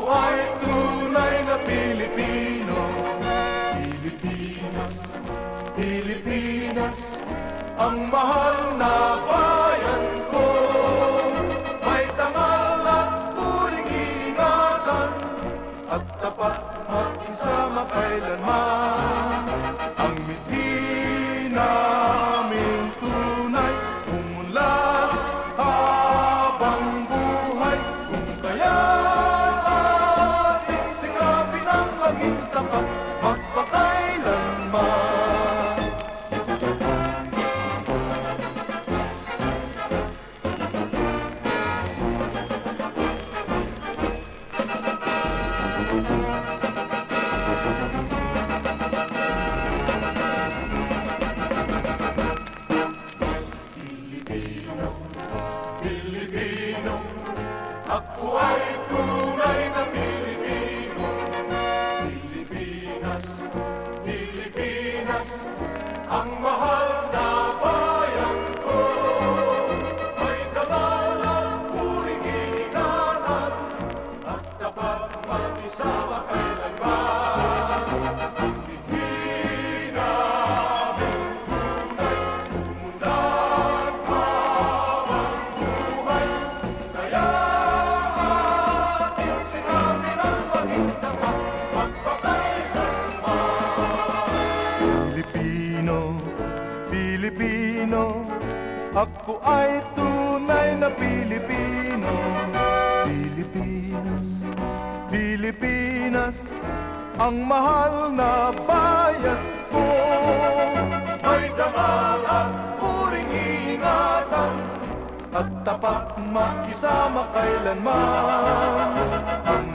ay tunay na Pilipino. Pilipinas, Pilipinas, ang mahal na bayan ko. May tangal at puring ingatan, at tapat makisama kailanman. Ang mithi naming tunay, umunlad habang buhay. Kung kaya't ating sikapin ang maging tapat, magpakailanman. Pilipino, Pilipino, ako ay tunay na Pilipino. Pilipinas, Pilipinas, ang mahal na bayan ko. May dangal at puring ingatan, at dapat makisama kailanman. Ang mithi naming tunay, umunlad habang buhay. Kaya ating sinapin ang maging tapat, magpakailanman. Pilipino, Pilipino, ako ay tunay na Pilipino. Pilipinas, Pilipinas, ang mahal na bayan ko. May dangal at puring ingatan, at tapat makisama kailanman. Ang